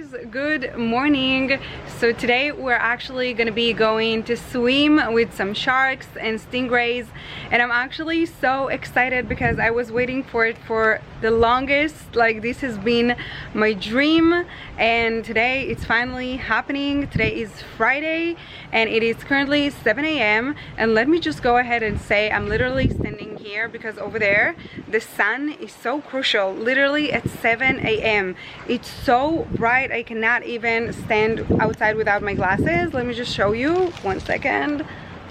good morning. So today we're actually gonna be going to swim with some sharks and stingrays, and I'm actually so excited because I was waiting for it for the longest. Like, this has been my dream, and today it's finally happening. Today is Friday and it is currently 7 a.m. and let me just go ahead and say I'm literally standing here because over there the sun is so crucial. Literally at 7 a.m. it's so bright I cannot even stand outside without my glasses. Let me just show you, 1 second.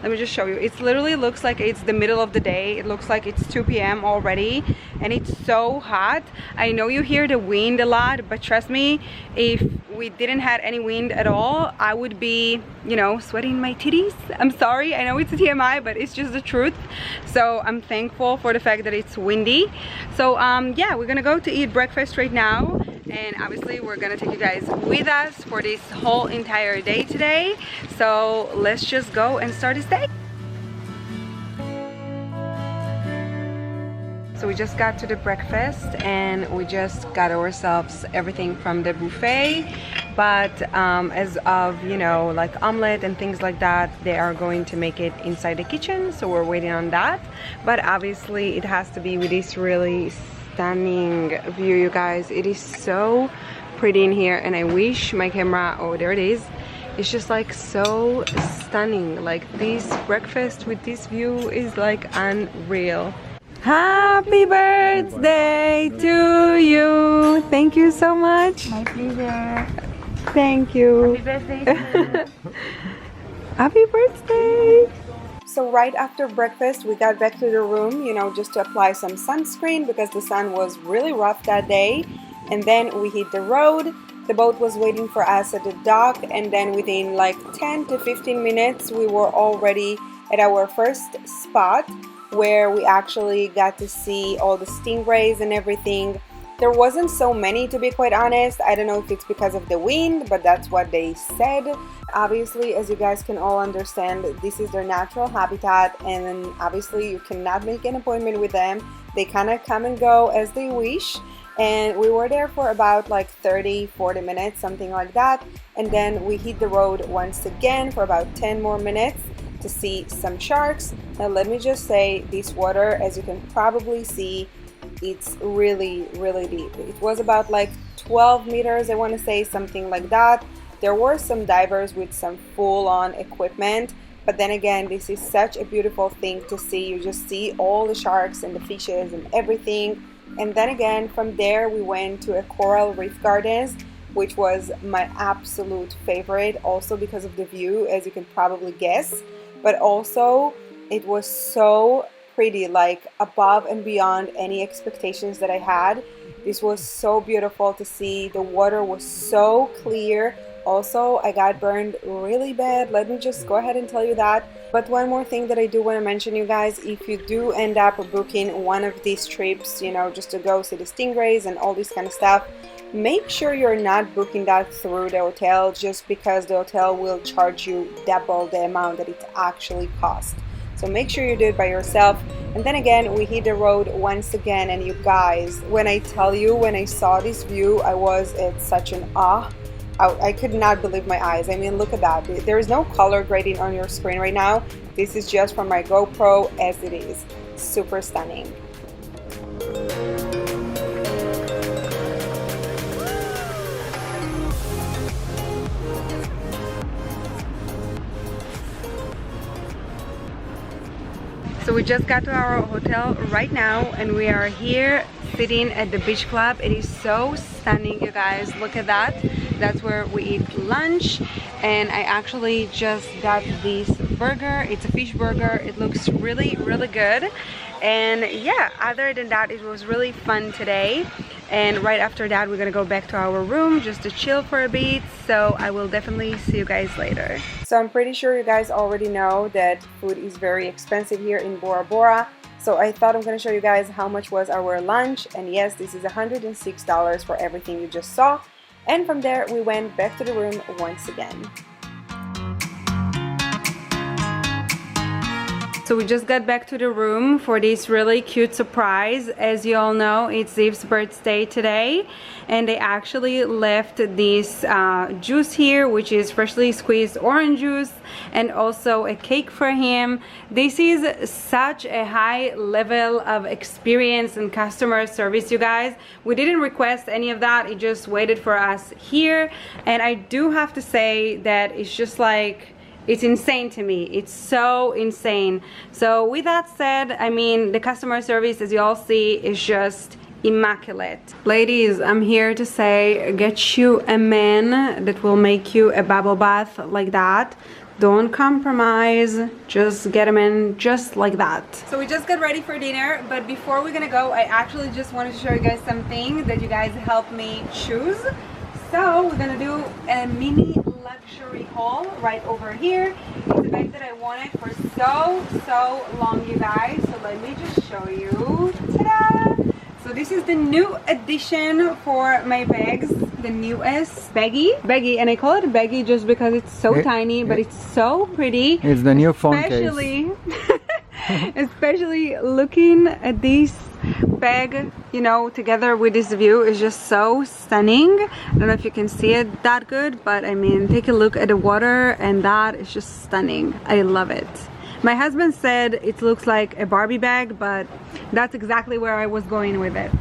Let me just show you. It literally looks like it's the middle of the day. It looks like it's 2 p.m. already and it's so hot. I know you hear the wind a lot, but trust me, if we didn't have any wind at all, I would be, you know, sweating my titties. I'm sorry, I know it's a TMI, but it's just the truth. So I'm thankful for the fact that it's windy. So yeah, we're gonna go to eat breakfast right now, and obviously we're gonna take you guys with us for this whole entire day today. So let's just go and start this day. So we just got to the breakfast and we just got ourselves everything from the buffet, but as of, you know, like omelet and things like that, they are going to make it inside the kitchen, so we're waiting on that. But obviously it has to be with this really stunning view, you guys. It is so pretty in here, and I wish my camera, oh there it is, it's just like so stunning. Like, this breakfast with this view is like unreal. Happy birthday to you. Thank you so much. My pleasure. Thank you. Happy birthday to you. Happy birthday. So right after breakfast we got back to the room, you know, just to apply some sunscreen because the sun was really rough that day. And then we hit the road. The boat was waiting for us at the dock, and then within like 10 to 15 minutes we were already at our first spot, where we actually got to see all the stingrays and everything. There wasn't so many, to be quite honest. I don't know if it's because of the wind, but that's what they said. Obviously, as you guys can all understand, this is their natural habitat, and obviously you cannot make an appointment with them. They kind of come and go as they wish. And we were there for about like 30-40 minutes, something like that, and then we hit the road once again for about 10 more minutes to see some sharks. Now let me just say, this water, as you can probably see, it's really deep. It was about like 12 meters, I want to say, something like that. There were some divers with some full-on equipment, but then again, this is such a beautiful thing to see. You just see all the sharks and the fishes and everything. And then again, from there we went to a coral reef gardens, which was my absolute favorite, also because of the view, as you can probably guess. But also it was so pretty, like above and beyond any expectations that I had. This was so beautiful to see. The water was so clear. Also, I got burned really bad, let me just go ahead and tell you that. But one more thing that I do want to mention, you guys, if you do end up booking one of these trips, you know, just to go see the stingrays and all this kind of stuff, make sure you're not booking that through the hotel, just because the hotel will charge you double the amount that it actually costs. So make sure you do it by yourself. And then again, we hit the road once again, and you guys, when I tell you, when I saw this view, I was at such an awe. I could not believe my eyes. I mean, look at that. There is no color grading on your screen right now. This is just from my GoPro as it is. Super stunning. So we just got to our hotel right now, and we are here sitting at the beach club. It is so stunning, you guys. Look at that. That's where we eat lunch, and I actually just got this burger. It's a fish burger. It looks really good. And yeah, other than that, it was really fun today. And right after that, we're gonna go back to our room just to chill for a bit. So I will definitely see you guys later. So I'm pretty sure you guys already know that food is very expensive here in Bora Bora. So I thought I'm gonna show you guys how much was our lunch. And yes, this is $106 for everything you just saw. And from there, we went back to the room once again. So we just got back to the room for this really cute surprise. As you all know, it's Ziev's birthday today, and they actually left this juice here, which is freshly squeezed orange juice, and also a cake for him. This is such a high level of experience and customer service, you guys. We didn't request any of that, it just waited for us here, and I do have to say that it's just like, it's insane to me. It's so insane. So with that said, I mean, the customer service, as you all see, is just immaculate. Ladies, I'm here to say, get you a man that will make you a bubble bath like that. Don't compromise, just get him in just like that. So we just got ready for dinner, but before we're gonna go, I actually just wanted to show you guys something that you guys helped me choose. So we're gonna do a mini luxury haul right over here. It's a bag that I wanted for so long, you guys. So let me just show you. Ta-da! So this is the new addition for my bags, the newest baggie, and I call it baggie just because it's so tiny, but it's so pretty. It's the new phone case. Especially looking at this bag, you know, together with this view is just so stunning. I don't know if you can see it that good, but I mean, take a look at the water, and that is just stunning. I love it. My husband said it looks like a Barbie bag, but that's exactly where I was going with it.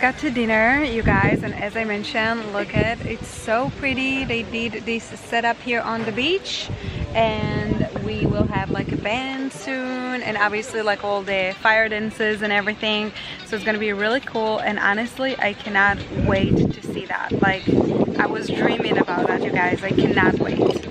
Got to dinner, you guys, and as I mentioned, look at it, it's so pretty. They did this setup here on the beach, and we will have like a band soon, and obviously like all the fire dances and everything, so it's gonna be really cool. And honestly, I cannot wait to see that. Like, I was dreaming about that, you guys. I cannot wait.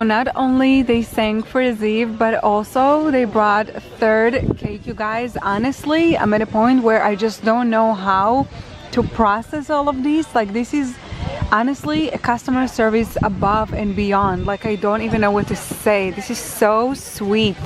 Not only they sang for Ziev, but also they brought a third cake, you guys. Honestly, I'm at a point where I just don't know how to process all of these. Like, this is honestly a customer service above and beyond. Like, I don't even know what to say. This is so sweet.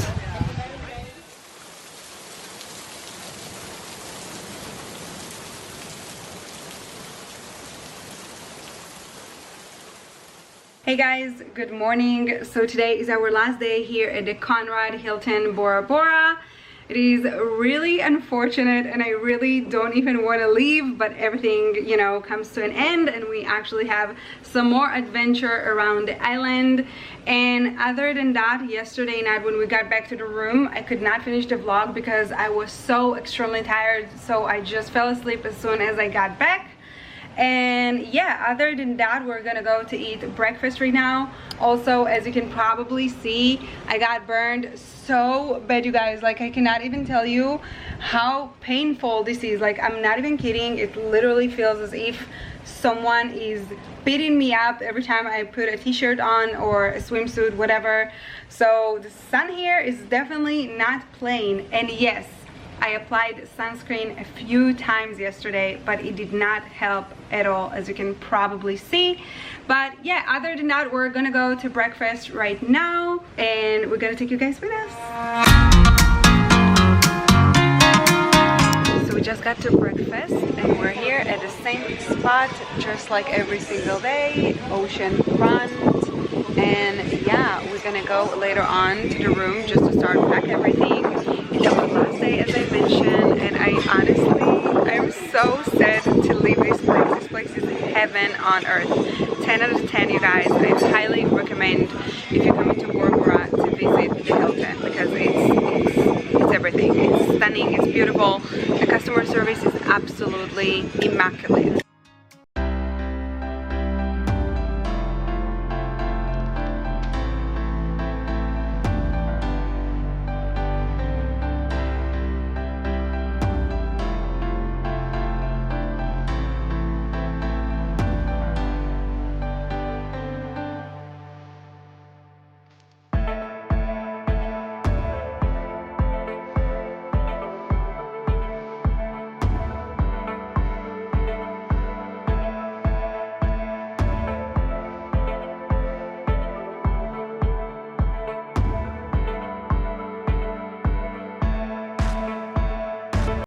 Hey guys, good morning. So today is our last day here at the Conrad Hilton Bora Bora. It is really unfortunate, and I really don't even want to leave, but everything, you know, comes to an end, and we actually have some more adventure around the island. And other than that, yesterday night when we got back to the room, I could not finish the vlog because I was so extremely tired, so I just fell asleep as soon as I got back. And yeah, other than that, we're gonna go to eat breakfast right now. Also, as you can probably see, I got burned so bad, you guys. Like, I cannot even tell you how painful this is. Like, I'm not even kidding. It literally feels as if someone is beating me up every time I put a t-shirt on or a swimsuit, whatever. So the sun here is definitely not playing. And yes, I applied sunscreen a few times yesterday, but it did not help at all, as you can probably see. But yeah, other than that, we're gonna go to breakfast right now, and we're gonna take you guys with us. So we just got to breakfast, and we're here at the same spot, just like every single day, ocean front. And yeah, we're gonna go later on to the room just to start pack everything. It's our last day, as I mentioned, and I'm so sad to leave this place. This place is heaven on earth. 10 out of 10, you guys. I highly recommend, if you're coming to Bora Bora, to visit the Hilton, because it's everything. It's stunning, it's beautiful. The customer service is absolutely immaculate.